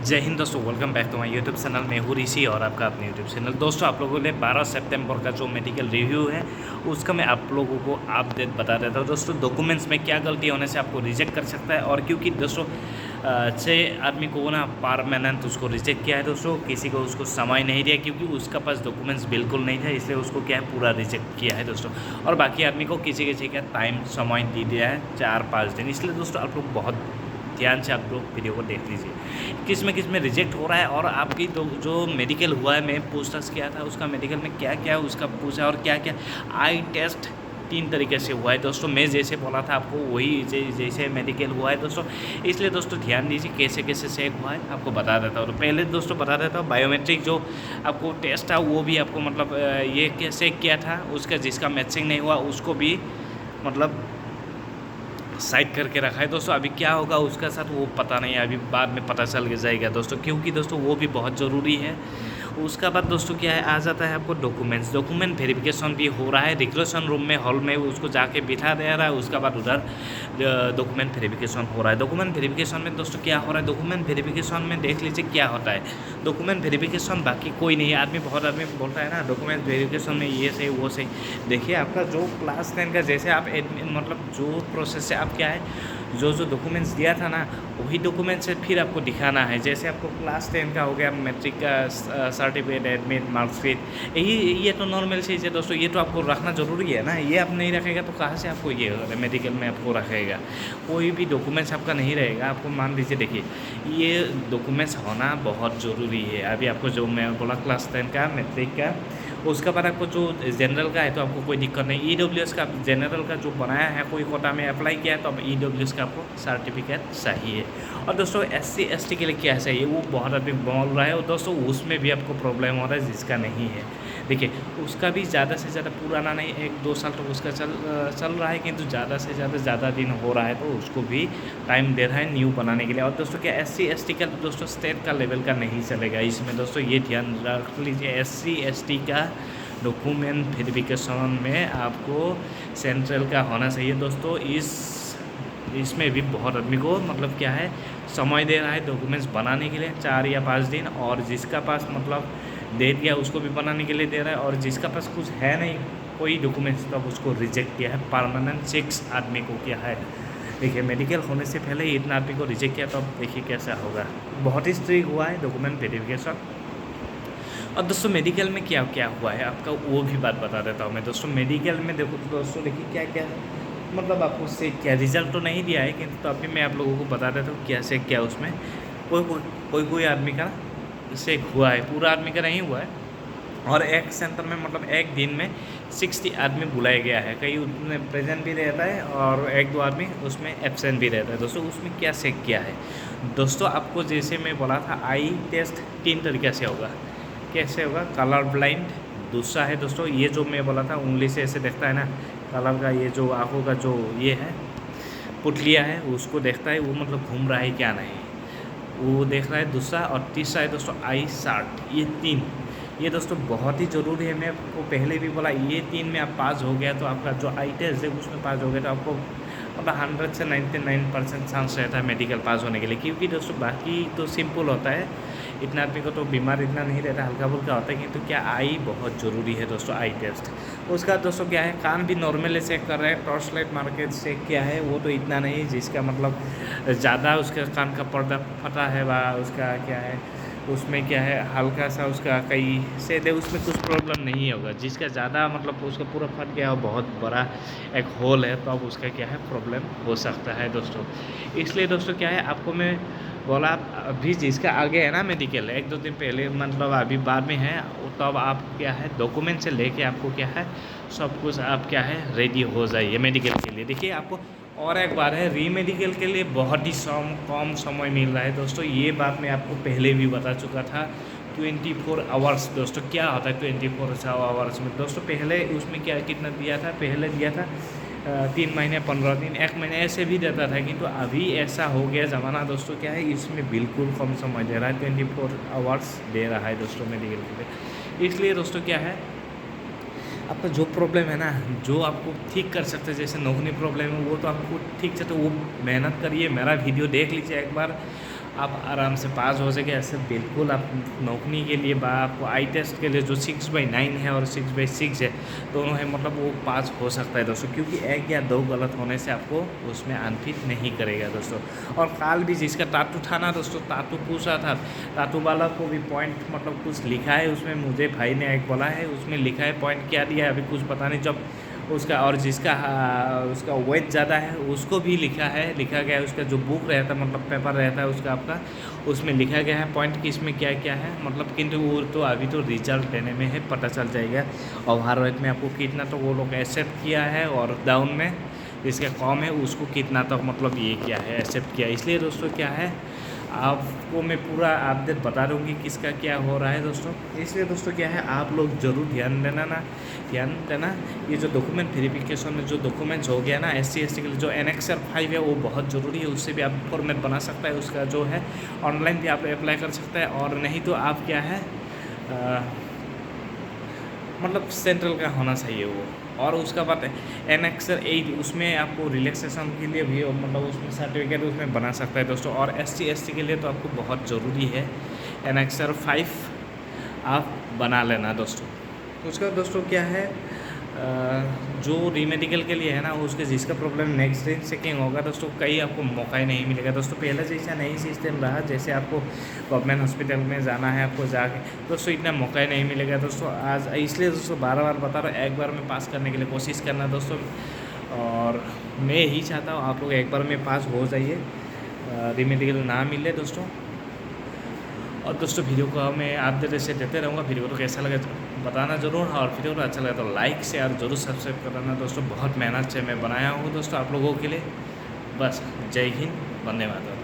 जय हिंद दोस्तों, welcome back to my YouTube channel. मैं हूँ ऋषि और आपका अपने यूट्यूब चैनल। दोस्तों, आप लोगों ने 12 सितंबर का जो मेडिकल रिव्यू है उसका मैं आप लोगों को अपडेट बता देता हूँ। दोस्तों, डॉक्यूमेंट्स में क्या गलती होने से आपको रिजेक्ट कर सकता है, और क्योंकि दोस्तों 6 आदमी को ना परमानेंट उसको रिजेक्ट किया है। दोस्तों, किसी को उसको समय नहीं दिया क्योंकि उसका पास डॉक्यूमेंट्स बिल्कुल नहीं था, इसलिए उसको क्या है पूरा रिजेक्ट किया है दोस्तों। और बाकी आदमी को किसी का टाइम समय दे दिया है 4-5 दिन। इसलिए दोस्तों आप लोग बहुत ध्यान से आप लोग वीडियो को देख लीजिए किस में रिजेक्ट हो रहा है, और आपकी जो मेडिकल हुआ है, मैं पूछताछ किया था उसका मेडिकल में क्या क्या उसका पूछा और क्या क्या आई टेस्ट 3 तरीके से हुआ है दोस्तों। मैं जैसे बोला था आपको वही जैसे मेडिकल हुआ है दोस्तों। इसलिए दोस्तों ध्यान दीजिए कैसे कैसे चेक हुआ है, आपको बता देता हूँ। तो पहले दोस्तों बता देता हूँ, बायोमेट्रिक जो आपको टेस्ट था वो भी आपको मतलब ये कैसे किया था, उसका जिसका मैचिंग नहीं हुआ उसको भी मतलब साइड करके रखा है दोस्तों। अभी क्या होगा उसका साथ वो पता नहीं है, अभी बाद में पता चल जाएगा दोस्तों, क्योंकि दोस्तों वो भी बहुत ज़रूरी है। उसका बाद दोस्तों क्या है, आ जाता है आपको डॉक्यूमेंट वेरिफिकेशन भी हो रहा है रिक्वेशन रूम में, हॉल में उसको जाके बिठा दे रहा है। उसका बाद उधर डॉक्यूमेंट वेरिफिकेशन हो रहा है। डॉक्यूमेंट वेरिफिकेशन में दोस्तों क्या हो रहा है, डॉक्यूमेंट वेरिफिकेशन में देख लीजिए क्या होता है। डॉक्यूमेंट वेरिफिकेशन बाकी कोई नहीं है। बहुत आदमी बोलता है ना डॉक्यूमेंट वेरिफिकेशन में ये सही वो सही। देखिए आपका जो क्लास 10 का जैसे आप मतलब जो प्रोसेस से आप क्या है जो डॉक्यूमेंट्स दिया था ना, वही डॉक्यूमेंट से फिर आपको दिखाना है। जैसे आपको क्लास 10 का हो गया, मैट्रिक का सर्टिफिकेट, एडमिट, मार्कशीट, ये तो नॉर्मल चीज़ है दोस्तों। ये तो आपको रखना ज़रूरी है ना। ये आप नहीं रखेगा तो कहाँ से आपको ये मेडिकल में आपको रखेगा। कोई भी डॉक्यूमेंट्स आपका नहीं रहेगा। आपको मान लीजिए, देखिए ये डॉक्यूमेंट्स होना बहुत ज़रूरी है। अभी आपको जो मैं बोला क्लास 10 का, मैट्रिक का, उसका बाद आपको जो जनरल का है तो आपको कोई दिक्कत नहीं। EWS का जनरल का जो बनाया है, कोई कोटा में अप्लाई किया है तो अब EWS का आपको सर्टिफिकेट चाहिए। और दोस्तों SC ST के लिए क्या चाहिए, वो बहुत आदमी बोल रहा है, और दोस्तों उसमें भी आपको प्रॉब्लम हो रहा है जिसका नहीं है। देखिए उसका भी ज़्यादा से ज़्यादा पुराना नहीं, 1-2 साल तो उसका चल रहा है, किंतु ज़्यादा से ज़्यादा दिन हो रहा है तो उसको भी टाइम दे रहा है न्यू बनाने के लिए। और दोस्तों क्या SC ST का दोस्तों स्टेट का लेवल का नहीं चलेगा इसमें दोस्तों, ये ध्यान रख लीजिए। SC ST का डॉक्यूमेंट वेरिफिकेशन में आपको सेंट्रल का होना चाहिए दोस्तों। इसमें भी बहुत आदमी को मतलब क्या है समय दे रहा है डॉक्यूमेंट्स बनाने के लिए 4 या 5 दिन, और जिसका पास मतलब दे दिया उसको भी बनाने के लिए दे रहा है, और जिसका पास कुछ है नहीं कोई डॉक्यूमेंट्स तो उसको रिजेक्ट किया है परमानेंट 6 आदमी को किया है। देखिए मेडिकल होने से पहले ही इतना आदमी को रिजेक्ट किया, तो अब देखिए कैसा होगा। बहुत ही स्ट्रिक्ट हुआ है डॉक्यूमेंट वेरिफिकेशन। और दोस्तों मेडिकल में क्या क्या हुआ है आपका वो भी बात बता देता हूँ मैं दोस्तों। मेडिकल में देखो दोस्तों, देखिए क्या क्या मतलब आपको उससे क्या रिजल्ट तो नहीं दिया है, किंतु तो अभी मैं आप लोगों को बता देता हूँ क्या से क्या उसमें कोई आदमी का से हुआ है, पूरा आदमी का नहीं हुआ है। और एक सेंटर में मतलब एक दिन में 60 आदमी बुलाया गया है, कई उसमें प्रेजेंट भी रहता है और 1-2 आदमी उसमें एब्सेंट भी रहता है दोस्तों। उसमें क्या चेक किया है दोस्तों, आपको जैसे मैं बोला था आई टेस्ट 3 तरीके से होगा। कैसे होगा, कलर ब्लाइंड दूसरा है दोस्तों, ये जो मैं बोला था उंगली से ऐसे देखता है ना कलर का, ये जो आँखों का जो ये है पुतलिया है उसको देखता है वो मतलब घूम रहा है क्या नहीं, वो देख रहा है दूसरा। और तीसरा है दोस्तों आई चार्ट। ये 3 ये दोस्तों बहुत ही ज़रूरी है। मैं आपको पहले भी बोला ये 3 में आप पास हो गया तो आपका जो आई टेस्ट है उसमें पास हो गया तो आपको मतलब 100 से 99% चांस रहता है मेडिकल पास होने के लिए। क्योंकि दोस्तों बाकी तो सिंपल होता है, इतना आदमी को तो बीमार इतना नहीं रहता, हल्का फुल्का होता है, किंतु क्या आई बहुत ज़रूरी है दोस्तों, आई टेस्ट। उसका दोस्तों क्या है, कान भी नॉर्मली चेक कर रहे हैं, टॉर्च लाइट मार के चेक किया है, वो तो इतना नहीं जिसका मतलब ज़्यादा उसका कान का पर्दा फटा है वा उसका क्या है उसमें क्या है हल्का सा उसका कहीं से दे उसमें कुछ प्रॉब्लम नहीं होगा। जिसका ज़्यादा मतलब उसका पूरा फट गया और बहुत बड़ा एक होल है तो अब उसका क्या है प्रॉब्लम हो सकता है दोस्तों। इसलिए दोस्तों क्या है आपको मैं बोला, अभी जिसका आगे है ना मेडिकल 1-2 दिन पहले मतलब अभी बाद में है, तो अब आप क्या है डॉक्यूमेंट से लेके आपको क्या है सब कुछ आप क्या है रेडी हो जाइए मेडिकल के लिए। देखिए आपको और एक बात है, री मेडिकल के लिए बहुत ही कम समय मिल रहा है दोस्तों। ये बात मैं आपको पहले भी बता चुका था। 24 आवर्स दोस्तों क्या होता है 24 आवर्स में दोस्तों, पहले उसमें क्या कितना दिया था, पहले दिया था 3 महीने 15 दिन 1 महीने ऐसे भी देता था, किंतु अभी ऐसा हो गया ज़माना दोस्तों क्या है इसमें बिल्कुल कम समय दे रहा है, 24 आवर्स दे रहा है दोस्तों मेडिकल के लिए। इसलिए दोस्तों क्या है आपका जो प्रॉब्लम है ना, जो आपको ठीक कर सकते हैं, जैसे नौकरी प्रॉब्लम है वो तो आपको ठीक से तो वो मेहनत करिए, मेरा वीडियो देख लीजिए एक बार, आप आराम से पास हो सके। ऐसे बिल्कुल आप नौकरी के लिए आपको आई टेस्ट के लिए जो 6/9 है और 6/6 है दोनों है, मतलब वो पास हो सकता है दोस्तों, क्योंकि एक या दो गलत होने से आपको उसमें अनफिट नहीं करेगा दोस्तों। और काल भी जिसका टाटू था ना दोस्तों, टाटू पूछा था, टाटू वाला को भी पॉइंट मतलब कुछ लिखा है उसमें, मुझे भाई ने एक बोला है उसमें लिखा है, पॉइंट क्या दिया है अभी कुछ पता नहीं। जब उसका और जिसका उसका वेट ज़्यादा है उसको भी लिखा गया है, उसका जो बुक रहता है मतलब पेपर रहता है उसका आपका, उसमें लिखा गया है पॉइंट कि इसमें क्या क्या है मतलब। किंतु वो तो अभी तो रिजल्ट लेने में है, पता चल जाएगा। और ओवरऑल में आपको कितना तो वो लोग एक्सेप्ट किया है, और डाउन में जिसका कम है उसको कितना तक मतलब ये क्या है एक्सेप्ट किया। इसलिए दोस्तों क्या है, आपको मैं पूरा अपडेट बता दूँगी किसका क्या हो रहा है दोस्तों। इसलिए दोस्तों क्या है, आप लोग ज़रूर ध्यान देना। ये जो डॉक्यूमेंट वेरिफिकेशन में जो डॉक्यूमेंट्स हो गया ना SC/ST के लिए, जो Annexure 5 है वो बहुत ज़रूरी है। उससे भी आप फॉर्मेट बना सकता है, उसका जो है ऑनलाइन भी आप अप्लाई कर सकते हैं। और नहीं तो आप क्या है मतलब सेंट्रल का होना चाहिए वो। और उसका बाद Annexure 8 उसमें आपको रिलैक्सेशन के लिए भी मतलब उसमें सर्टिफिकेट उसमें बना सकता है दोस्तों। और SC/ST के लिए तो आपको बहुत ज़रूरी है Annexure 5 आप बना लेना दोस्तों। उसका दोस्तों क्या है, जो रीमेडिकल के लिए है ना उसके जिसका प्रॉब्लम नेक्स्ट डे चेकिंग होगा दोस्तों, कहीं आपको मौका ही नहीं मिलेगा दोस्तों। पहले जैसा नहीं सिस्टम रहा, जैसे आपको गवर्नमेंट हॉस्पिटल में जाना है आपको जाके दोस्तों, इतना मौका ही नहीं मिलेगा दोस्तों आज। इसलिए दोस्तों बार बता रहा हूँ, एक बार में पास करने के लिए कोशिश करना दोस्तों। और मैं यही चाहता हूँ आप लोग एक बार में पास हो जाइए, रीमेडिकल ना मिले दोस्तों। और दोस्तों वीडियो को मैं आप जैसे देते रहूँगा। वीडियो को कैसा लगे बताना ज़रूर, और वीडियो को अच्छा लगे तो लाइक शेयर जरूर सब्सक्राइब करना दोस्तों। बहुत मेहनत से मैं बनाया हूँ दोस्तों आप लोगों के लिए। बस जय हिंद, वंदे मातरम।